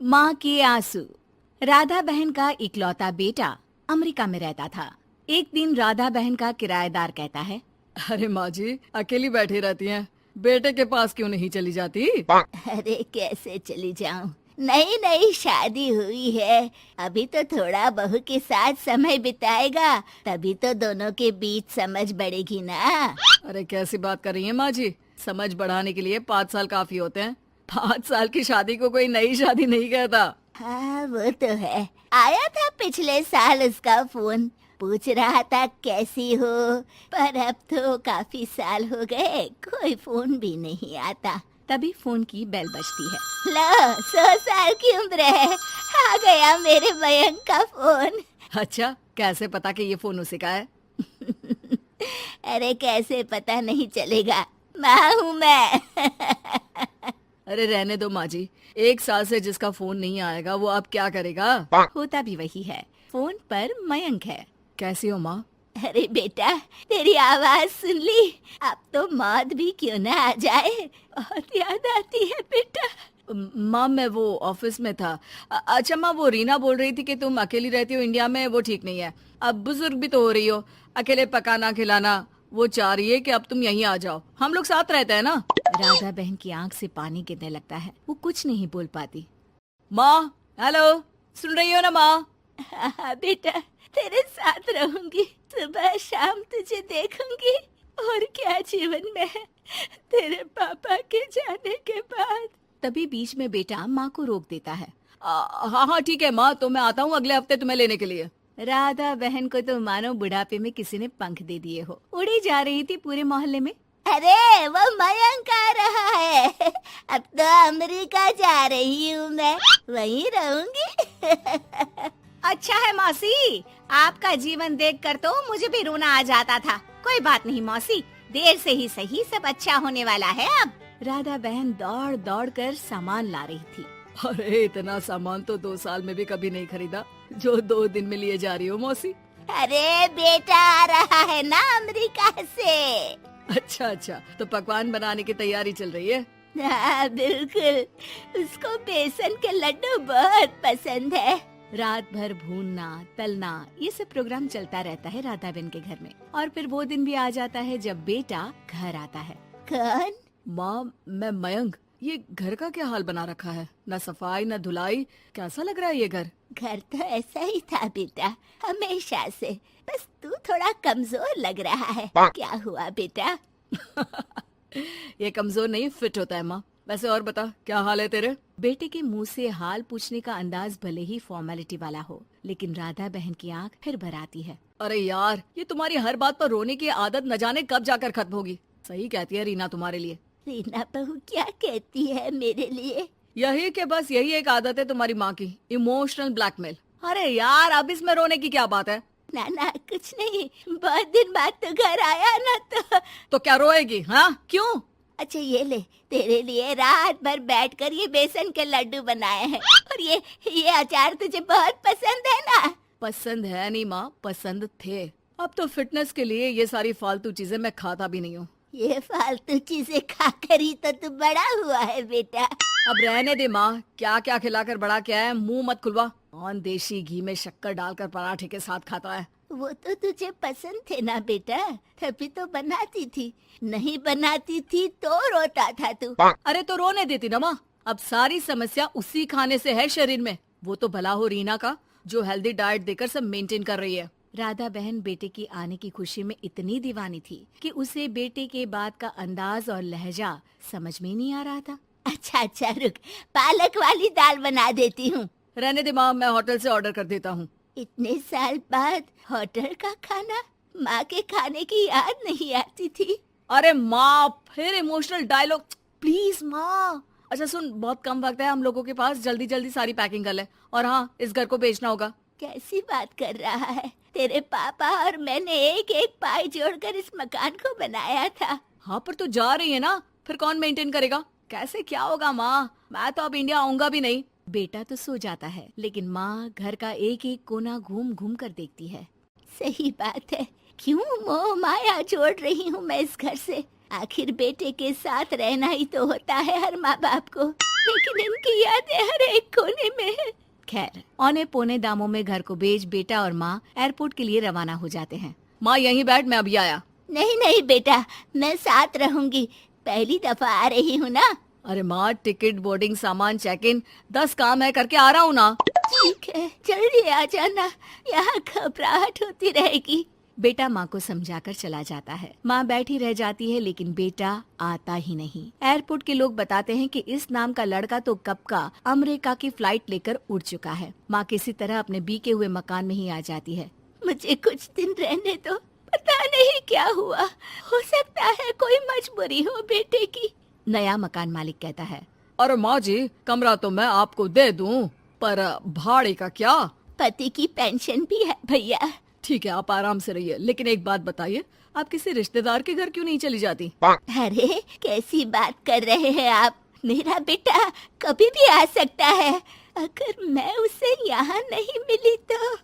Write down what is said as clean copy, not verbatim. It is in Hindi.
माँ के आंसू। राधा बहन का इकलौता बेटा अमेरिका में रहता था। एक दिन राधा बहन का किराएदार कहता है, अरे माँ जी अकेली बैठी रहती हैं, बेटे के पास क्यों नहीं चली जाती? अरे कैसे चली जाऊं, नई नई शादी हुई है, अभी तो थोड़ा बहू के साथ समय बिताएगा, तभी तो दोनों के बीच समझ बढ़ेगी ना। अरे कैसी बात कर रही हैं माँ जी, समझ बढ़ाने के लिए 5 साल काफी होते हैं। 5 साल की शादी को कोई नई शादी नहीं कहता। हाँ वो तो है, आया था पिछले साल उसका फोन, पूछ रहा था कैसी हो, पर अब तो काफी साल हो गए, कोई फोन भी नहीं आता। तभी फोन की बेल बजती है। लो 100 साल की उम्र है, आ गया मेरे मयंक का फोन। अच्छा कैसे पता कि ये फोन उसी का है? अरे कैसे पता नहीं चलेगा, माँ हूँ मैं। अरे रहने दो माँ जी, 1 साल से जिसका फोन नहीं आएगा वो अब क्या करेगा? होता भी वही है, फोन पर मयंक है। कैसी हो माँ? अरे बेटा तेरी आवाज सुन ली, अब तो मौत भी क्यों ना आ जाए, बहुत याद आती है बेटा। माँ मैं वो ऑफिस में था। अच्छा माँ, वो रीना बोल रही थी कि तुम अकेली रहती हो इंडिया में, वो ठीक नहीं है। अब बुजुर्ग भी तो हो रही हो, अकेले पकाना खिलाना, वो चाह रही है कि अब तुम यहीं आ जाओ, हम लोग साथ रहते हैं ना। राधा बहन की आंख से पानी गिरने लगता है, वो कुछ नहीं बोल पाती। माँ हेलो, सुन रही हो ना माँ? हाँ बेटा तेरे साथ रहूंगी, सुबह शाम तुझे देखूंगी, और क्या जीवन में है तेरे पापा के जाने के बाद। तभी बीच में बेटा माँ को रोक देता है। हाँ हाँ ठीक है माँ, तो मैं आता हूँ अगले हफ्ते तुम्हें लेने के लिए। राधा बहन को तो मानो बुढ़ापे में किसी ने पंख दे दिए हो, उड़ी जा रही थी पूरे मोहल्ले में। अरे वो मयंक आ रहा है, अब तो अमेरिका जा रही हूँ मैं, वहीं रहूंगी। अच्छा है मौसी, आपका जीवन देखकर तो मुझे भी रोना आ जाता था। कोई बात नहीं मौसी, देर से ही सही, सब अच्छा होने वाला है अब। राधा बहन दौड़ दौड़ कर सामान ला रही थी। अरे इतना सामान तो 2 साल में भी कभी नहीं खरीदा जो 2 दिन में लिए जा रही हो मौसी। अरे बेटा आ रहा है ना अमेरिका से। अच्छा अच्छा, तो पकवान बनाने की तैयारी चल रही है? हाँ बिल्कुल, उसको बेसन के लड्डू बहुत पसंद है। रात भर भूनना तलना ये सब प्रोग्राम चलता रहता है राधा बहन के घर में। और फिर वो दिन भी आ जाता है जब बेटा घर आता है। कौन? माँ मैं मयंक, ये घर का क्या हाल बना रखा है, न सफाई न धुलाई, कैसा लग रहा है ये घर? घर तो ऐसा ही था बेटा, हमेशा से, बस तू थोड़ा कमजोर लग रहा है। क्या हुआ बेटा? ये कमजोर नहीं फिट होता है माँ। वैसे और बता क्या हाल है तेरे? बेटे के मुंह से हाल पूछने का अंदाज भले ही फॉर्मेलिटी वाला हो, लेकिन राधा बहन की आंख फिर भर आती है। अरे यार, ये तुम्हारी हर बात पर रोने की आदत न जाने कब जाकर खत्म होगी। सही कहती है रीना तुम्हारे लिए। रीना बहू क्या कहती है मेरे लिए? यही के बस यही एक आदत है तुम्हारी माँ की, इमोशनल ब्लैकमेल। अरे यार अब इसमें रोने की क्या बात है? ना ना कुछ नहीं, बहुत दिन बाद तो घर आया ना तो क्या रोएगी? हाँ क्यों? अच्छा ये ले, तेरे लिए रात भर बैठकर ये बेसन के लड्डू बनाए हैं, और ये अचार तुझे बहुत पसंद है ना? पसंद है नहीं माँ, पसंद थे। अब तो फिटनेस के लिए ये सारी फालतू चीजें मैं खाता भी नहीं हूँ। ये फालतू चीजें खाकर ही तो तू बड़ा हुआ है बेटा। अब रहने दे माँ, क्या क्या खिलाकर बड़ा किया है, मुंह मत खुलवा। कौन देशी घी में शक्कर डालकर पराठे के साथ खाता है? वो तो तुझे पसंद थे ना बेटा, तभी तो बनाती थी, नहीं बनाती थी तो रोता था तू। अरे तो रोने देती ना माँ, अब सारी समस्या उसी खाने से है शरीर में। वो तो भला हो रीना का, जो हेल्दी डाइट देकर सब मेंटेन कर रही है। राधा बहन बेटे की आने की खुशी में इतनी दीवानी थी कि उसे बेटे के बात का अंदाज और लहजा समझ में नहीं आ रहा था। अच्छा अच्छा रुक, पालक वाली दाल बना देती हूँ। रहने दे माँ, मैं होटल से ऑर्डर कर देता हूँ। इतने साल बाद होटल का खाना, माँ के खाने की याद नहीं आती थी। अरे माँ फिर इमोशनल डायलॉग, प्लीज माँ। अच्छा सुन, बहुत कम वक्त है हम लोगों के पास, जल्दी जल्दी सारी पैकिंग कर ले, और हाँ इस घर को बेचना होगा। कैसी बात कर रहा है, तेरे पापा और मैंने एक एक पाई जोड़कर इस मकान को बनाया था। हाँ पर तू जा रही है ना, फिर कौन मेंटेन करेगा? कैसे क्या होगा माँ, मैं तो अब इंडिया आऊंगा भी नहीं। बेटा तो सो जाता है, लेकिन माँ घर का एक एक कोना घूम घूम कर देखती है। सही बात है, क्यों मोह माया जोड़ रही हूँ मैं इस घर से, आखिर बेटे के साथ रहना ही तो होता है हर माँ बाप को, लेकिन इनकी यादें हर एक कोने में खैर, औने पौने दामों में घर को बेच बेटा और माँ एयरपोर्ट के लिए रवाना हो जाते हैं। माँ यहीं बैठ, मैं अभी आया। नहीं नहीं बेटा, मैं साथ रहूंगी, पहली दफा आ रही हूँ ना। अरे माँ, टिकट, बोर्डिंग, सामान, चेक इन, 10 काम है, करके आ रहा हूँ ना। ठीक है, जल्दी आ जाना, यहाँ घबराहट होती रहेगी। बेटा माँ को समझाकर चला जाता है। माँ बैठी रह जाती है लेकिन बेटा आता ही नहीं। एयरपोर्ट के लोग बताते हैं कि इस नाम का लड़का तो कब का अमेरिका की फ्लाइट लेकर उड़ चुका है। माँ किसी तरह अपने बीके हुए मकान में ही आ जाती है। मुझे कुछ दिन रहने दो, पता नहीं क्या हुआ, हो सकता है कोई मजबूरी हो बेटे की। नया मकान मालिक कहता है। अरे माँ जी, कमरा तो मैं आपको दे दूँ, पर भाड़े का क्या? पति की पेंशन भी है भैया। ठीक है, आप आराम से रहिए, लेकिन एक बात बताइए, आप किसी रिश्तेदार के घर क्यों नहीं चली जाती? अरे कैसी बात कर रहे हैं आप, मेरा बेटा कभी भी आ सकता है। अगर मैं उसे यहाँ नहीं मिली तो